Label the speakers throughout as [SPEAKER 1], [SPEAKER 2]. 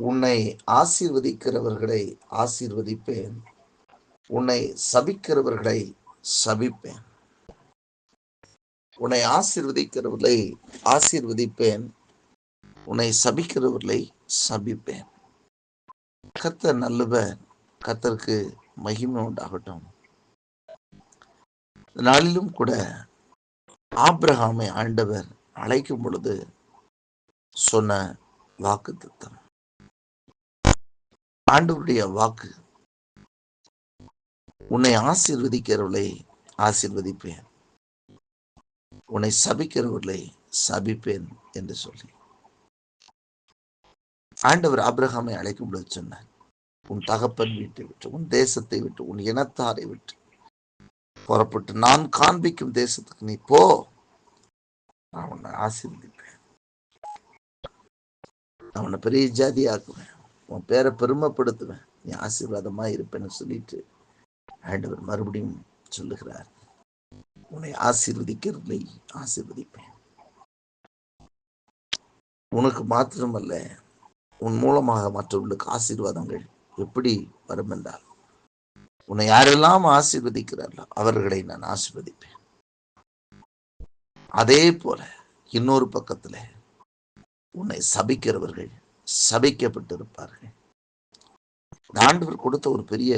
[SPEAKER 1] உன்னை ஆசீர்வதிக்கிறவர்களை ஆசீர்வதிப்பேன், உன்னை சபிக்கிறவர்களை சபிப்பேன். உன்னை ஆசீர்வதிக்கிறவர்களை ஆசீர்வதிப்பேன், உன்னை சபிக்கிறவர்களை சபிப்பேன். கர்த்தர் நல்லவர், கர்த்தருக்கு மகிமை உண்டாகட்டும். நாளிலும் கூட ஆபிரகாமை ஆண்டவர் அழைக்கும் பொழுது சொன்ன வாக்குத்தத்தம், ஆண்டவருடைய வாக்கு, உன்னை ஆசீர்வதிக்கிறவர்களை ஆசீர்வதிப்பேன், உன்னை சபிக்கிறவர்களை சபிப்பேன் என்று சொல்லி ஆண்டவர் ஆபிரகாமை அழைக்கும் பொழுது சொன்னார், உன் தகப்பன் வீட்டை விட்டு, உன் தேசத்தை விட்டு, உன் இனத்தாரை விட்டு புறப்பட்டு நான் காண்பிக்கும் தேசத்துக்கு நீ போ, நான் உன்னை ஆசீர்வதிப்பேன், நான் உன்னை பெரிய ஜாதியாக்குவேன், உன் பேரை பெருமைப்படுத்துவேன், நீ ஆசீர்வாதமா இருப்பேன்னு சொல்லிட்டு ஆண்டவர் மறுபடியும் சொல்லுகிறார், உன்னை ஆசீர்வதிக்கிறதை ஆசீர்வதிப்பேன். உனக்கு மாத்திரமல்ல, உன் மூலமாக மற்றவர்களுக்கு ஆசீர்வாதங்கள் எப்படி வரும் என்றால், உன்னை யாரெல்லாம் ஆசீர்வதிக்கிறார்களோ அவர்களை நான் ஆசீர்வதிப்பேன். அதே போல இன்னொரு பக்கத்துல உன்னை சபிக்கிறவர்கள் சபிக்கப்பட்டிருப்பார்கள். ஆண்டவர் கொடுத்த ஒரு பெரிய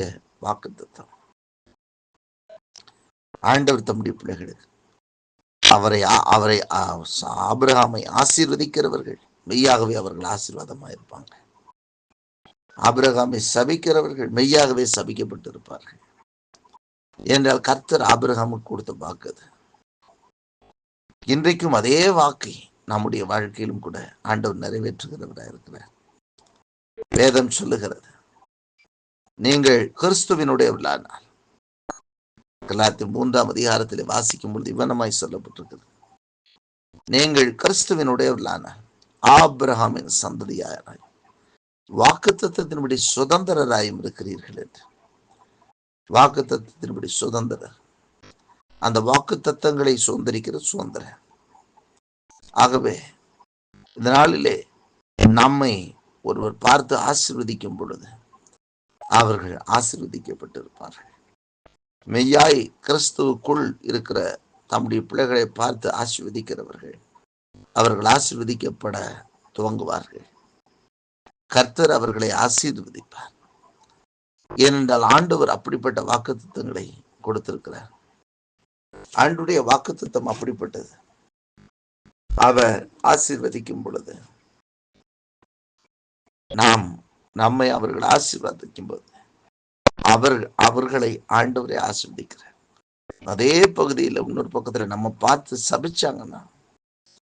[SPEAKER 1] வாக்குத்தத்தம். ஆண்டவர் தம்முடைய பிள்ளைகளுக்கு அவரை ஆபிரகாமை ஆசீர்வதிக்கிறவர்கள் மெய்யாகவே அவர்கள் ஆசீர்வாதமாக இருப்பாங்க. ஆபிரகாமை சபிக்கிறவர்கள் மெய்யாகவே சபிக்கப்பட்டிருப்பார்கள். என்றால் கர்த்தர் ஆபிரகாமுக்கு கொடுத்த வாக்கு அது. இன்றைக்கும் அதே வாக்கை நம்முடைய வாழ்க்கையிலும் கூட ஆண்டவர் நிறைவேற்றுகிறவராக இருக்கிறார். வேதம் சொல்லுகிறது, நீங்கள் கிறிஸ்துவினுடையவர்களானால், கலாத்தியர் 3ஆம் அதிகாரத்திலே வாசிக்கும் பொழுது இவனமாய் சொல்லப்பட்டிருக்கிறது, நீங்கள் கிறிஸ்துவினுடையவர்களானால் ஆபிரகாமின் சந்ததியாராய் வாக்குத்தத்தத்தின்படி சுதந்திரராயும் இருக்கிறீர்கள் என்று. வாக்குத்தத்தத்தின்படி சுதந்திரர், அந்த வாக்குத்தத்தங்களை சுதந்திரிக்கிற சுதந்திரர். ஆகவே இந்த நாளிலே நம்மை ஒருவர் பார்த்து ஆசீர்வதிக்கும் பொழுது அவர்கள் ஆசீர்வதிக்கப்பட்டிருப்பார்கள். மெய்யாய் கிறிஸ்துவுக்குள் இருக்கிற தம்முடைய பிள்ளைகளை பார்த்து ஆசீர்வதிக்கிறவர்கள் அவர்கள் ஆசீர்வதிக்கப்பட துவங்குவார்கள். கர்த்தர் அவர்களை ஆசீர்வதிப்பார். ஏனென்றால் ஆண்டவர் அப்படிப்பட்ட வாக்குத்தத்தங்களை கொடுத்திருக்கிறார். ஆண்டுடைய வாக்குத்தத்தம் அப்படிப்பட்டது. அவர் ஆசீர்வதிக்கும் பொழுது நம்மை அவர்கள் ஆசீர்வதிக்கும் போது அவர்களை ஆண்டவரை ஆசீர்வதிக்கிறார். அதே பகுதியில் இன்னொரு பக்கத்துல நம்ம பார்த்து சபிச்சாங்கன்னா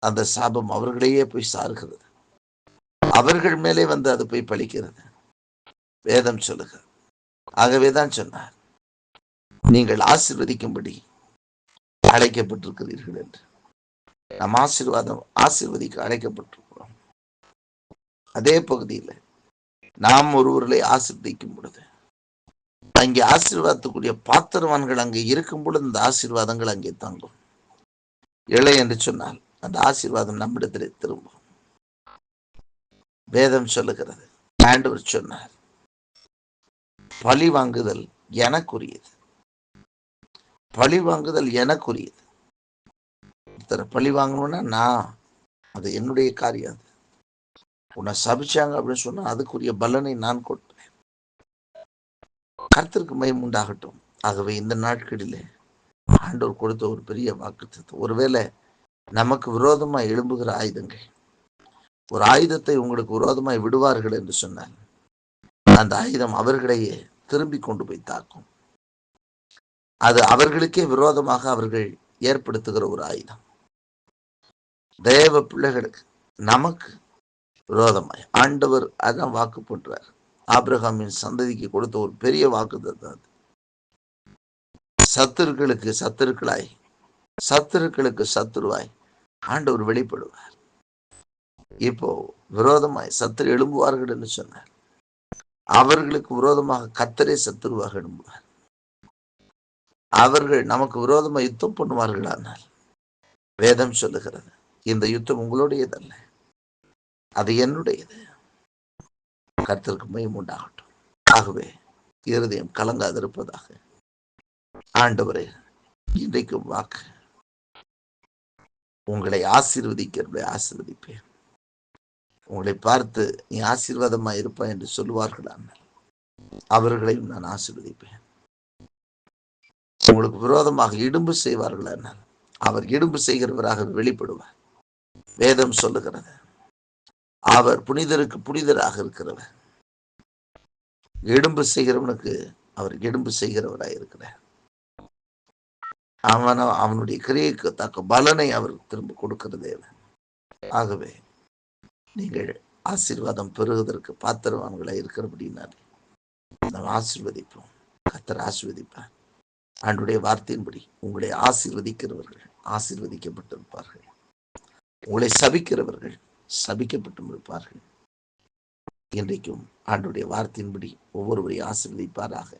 [SPEAKER 1] அந்த சாபம் அவர்களையே போய் சார்கிறது, அவர்கள் மேலே வந்து அது போய் பலிக்கிறது. வேதம் சொல்லுகிறது. ஆகவேதான் சொன்னார், நீங்கள் ஆசீர்வதிக்கும்படி அழைக்கப்பட்டிருக்கிறீர்கள் என்று. நாம் ஆசீர்வதிக்க அழைக்கப்பட்டிருக்கிறோம். அதே பகுதியில் நாம் ஒருவர்களை ஆசீர்வதிக்கும் பொழுது அங்கே ஆசீர்வாதத்துக்குரிய பாத்திரவான்கள் அங்கே இருக்கும் பொழுது இந்த ஆசீர்வாதங்கள் அங்கே தங்கும். இல்லை என்று சொன்னால் அந்த ஆசீர்வாதம் நம்மிடத்திலே திரும்பும். வேதம் சொல்லுகிறது, ஆண்டவர் சொன்னார், பழி வாங்குதல் எனக்குரியது, பழி வாங்குதல் எனக்குரியது. பழி வாங்கணும்னா அது என்னுடைய காரியம். உன்னை சபிச்சாங்க அப்படின்னு சொன்னா அதுக்குரிய பலனை நான் கொடுப்பேன். கர்த்தருக்கு மகிமை உண்டாகட்டும். ஆகவே இந்த நாட்களிலே ஆண்டவர் கொடுத்த ஒரு பெரிய வாக்குத்தத்தம், ஒருவேளை நமக்கு விரோதமாய் எழும்புகிற ஆயுதங்கள், ஒரு ஆயுதத்தை உங்களுக்கு விரோதமாய் விடுவார்கள் என்று சொன்னால் அந்த ஆயுதம் அவர்களையே திரும்பி கொண்டு போய் தாக்கும். அது அவர்களுக்கே விரோதமாக அவர்கள் ஏற்படுத்துகிற ஒரு ஆயுதம். தேவ பிள்ளைகளுக்கு நமக்கு விரோதமாய் ஆண்டவர் அதான் வாக்கு போன்றார். ஆபிரகாமின் சந்ததிக்கு கொடுத்த ஒரு பெரிய வாக்குத்தத்தம். சத்துருக்களுக்கு சத்துருவாய் ஆண்டவர் வெளிப்படுவார். இப்போ விரோதமாய் சத்துரு எழும்புவார்கள் என்று சொன்னார். அவர்களுக்கு விரோதமாக கர்த்தரே சத்துருவாக எழும்புவார். அவர்கள் நமக்கு விரோதமாக யுத்தம் பண்ணுவார்கள். ஆனால் வேதம் சொல்லுகிறது, இந்த யுத்தம் உங்களுடையதல்ல, அது என்னுடையது. கர்த்தருக்கு மகிமை உண்டாகட்டும். ஆகவே இருதயம் கலங்காதிருப்பதாக. ஆண்டவரே, இன்றைக்கும் வாக்கு உங்களை ஆசீர்வதிப்பேன். உங்களை பார்த்து நீ ஆசீர்வாதமா இருப்பாய் என்று சொல்லுவார்களாம், அவர்களையும் நான் ஆசீர்வதிப்பேன். உங்களுக்கு விரோதமாக இடும்பு செய்வார்களானால் அவர் இடும்பு செய்கிறவராக வெளிப்படுவார். வேதம் சொல்லுகிறது, அவர் புனிதருக்கு புனிதராக இருக்கிறவர். இடும்பு செய்கிறவனுக்கு அவர் இடும்பு செய்கிறவராக இருக்கிறார். அவனுடைய கிரியைக்கு தக்க பலனை அவர் திரும்ப கொடுக்கிறதே. ஆகவே நீங்கள் ஆசீர்வாதம் பெறுவதற்கு பாத்திரவான்களாக இருக்கிறபடினாலே நாம் ஆசீர்வதிப்போம். கர்த்தர் ஆசீர்வதிப்பார். ஆண்டுடைய வார்த்தையின்படி உங்களை ஆசீர்வதிக்கிறவர்கள் ஆசீர்வதிக்கப்பட்டிருப்பார்கள். உங்களை சபிக்கிறவர்கள் சபிக்கப்பட்டும் இருப்பார்கள். இன்றைக்கும் ஆண்டுடைய வார்த்தையின்படி ஒவ்வொருவரையும் ஆசீர்வதிப்பாராக.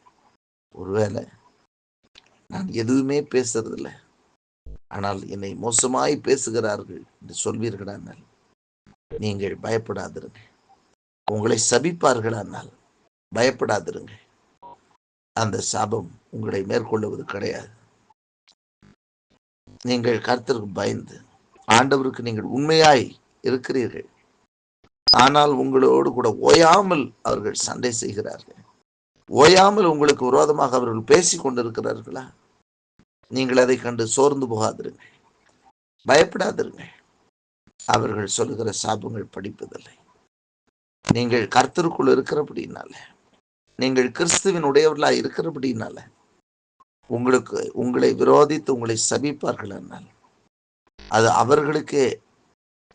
[SPEAKER 1] ஒருவேளை நான் எதுவுமே பேசுறதில்லை, ஆனால் என்னை மோசமாய் பேசுகிறார்கள் என்று சொல்வீர்களானால் நீங்கள் பயப்படாதிருங்க. உங்களை சபிப்பார்களானால் பயப்படாதிருங்க. அந்த சாபம் உங்களை மேற்கொள்ளுவது கிடையாது. நீங்கள் கர்த்தருக்கு பயந்து ஆண்டவருக்கு நீங்கள் உண்மையாய் இருக்கிறீர்கள். ஆனால் உங்களோடு கூட ஓயாமல் அவர்கள் சண்டை செய்கிறார்கள். ஓயாமல் உங்களுக்கு விரோதமாக அவர்கள் பேசிக் கொண்டிருக்கிறார்களா? நீங்கள் அதை கண்டு சோர்ந்து போகாதிருங்க, பயப்படாதிருங்க. அவர்கள் சொல்லுகிற சாபங்கள் படிப்பதில்லை. நீங்கள் கர்த்தருக்குள் இருக்கிறபடினால, நீங்கள் கிறிஸ்துவின் உடையவர்களா இருக்கிறபடினால உங்களை விரோதித்து உங்களை சபிப்பார்கள் என்றால் அது அவர்களுக்கே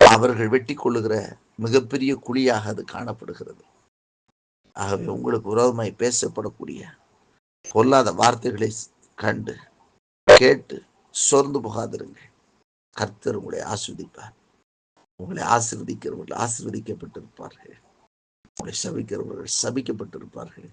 [SPEAKER 1] அவர்கள் வெட்டி கொள்ளுகிற மிகப்பெரிய குழியாக அது காணப்படுகிறது. ஆகவே உங்களுக்கு விரோதமாய் பேசப்படக்கூடிய பொல்லாத வார்த்தைகளை கண்டு கேட்டு சோர்ந்து போகாதிருங்க. கர்த்தர் உங்களை ஆசீர்வதிப்பார். உங்களை ஆசீர்வதிக்கிறவர்கள் ஆசீர்வதிக்கப்பட்டிருப்பார்கள். உங்களை சபிக்கிறவர்கள் சபிக்கப்பட்டிருப்பார்கள்.